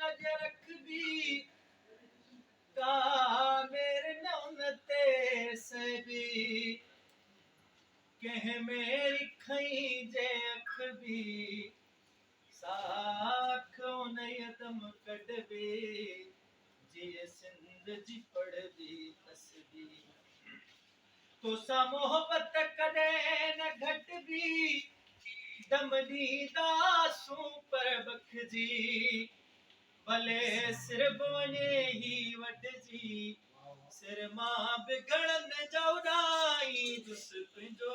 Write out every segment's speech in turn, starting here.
अज रख भी का मेरे नौनते से भी कह मेरी खई जे अख भी साख उनयदम कढबे जिए सिंध जी पढ़बी तस्बी तोसा मोहब्बत कदे न घटबी दम ॾींदा सूं पर बखजी भले सिर वञे ही वढजी सिर मां बिगड़न जवड़ाई दुस तुंहिंजो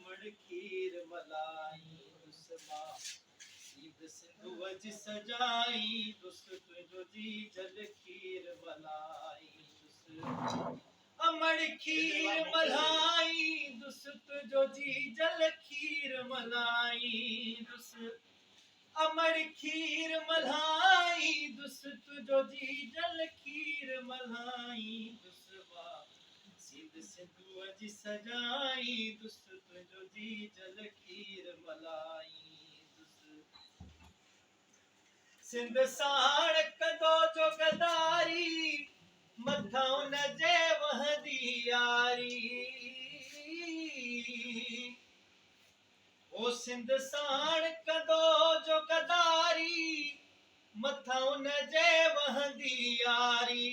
मण खीर मलाई दुस मां सीध सिंधुअ जी सजाई दुस तुंहिंजो जी जल खीर मलाई दुस अमड़ खीर मलाई दुस तुंहिंजो जी जल खीर मलाई दुस अमड़ खीर मलाई दुस तुंहिंजो जी जल खीर मलाई दुस मां सीध सिंधुअ जी सजाई दुस तुंहिंजो जी जल खीर मलाई दुस सिंध साण कदो जो गदारी मथां उन जे वहदी यारी ओ सिंध साण कदो जो गदारी मथां उन जे वहदी यारी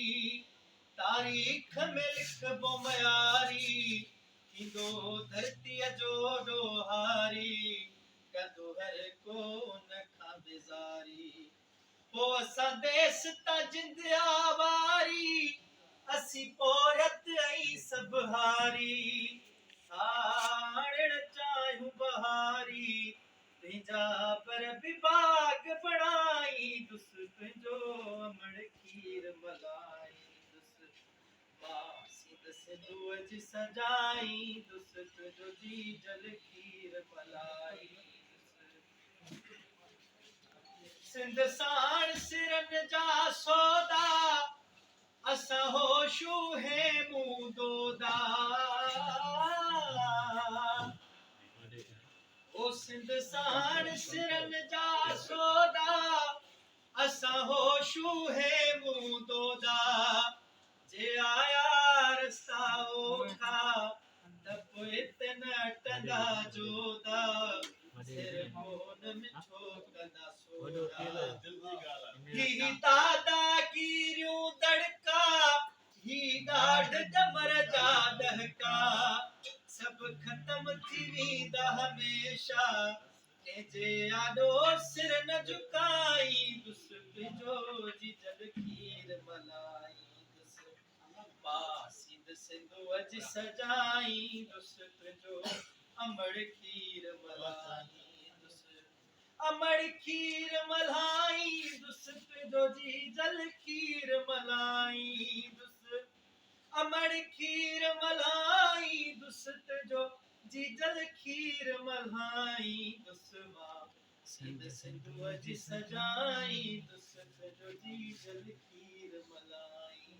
तारीख़ में लिखबो मयारी थींदो धरतीअ जो ॾोहारी कंदो हर को उन खां बेज़ारी पो असां देस ता जिंदया वारी असी पोरत ऐं सभु हारी साड़ण चाहियूं बहारी तुंहिंजा पर विभाग बणाई दुस तुंहिंजो अमड़ खीर मलाई दुस मां सीध सिंधुअ जी सजाई दुस तुंहिंजो जी जल खीर मलाई सिंध साण सिरन जा सौदा असां होशू है मुंह दोदा ओ सिंध साण सिरन जा सौदा असां होशू है मुंह दोदा जे आया रस्ता ओखा त पोइ इतना टंगा जोदा सिर मोन में ठोकदा सोदा ही दादागिरियूं दड़का ही ॾाढ डमर जा ॾहका सब खत्म थी वेंदा हमेशा कंहिंजे आॾो सिर न झुकाई दुस तुंहिंजो जी जल खीर मलाई दुस मां सीध सिंधुअ जी सजाई दुस तुंहिंजो अमड़ खीर मलाई दुस अमड़ खीर मलाई दुस तुंहिंजो जी जल खीर मलाई दुस अमड़ खीर मलाई दुस तुंहिंजो जी जल खीर मलाई दुस मां सीध सिंधुअ जी सजाई दुस तुंहिंजो जी जल खीर मलाई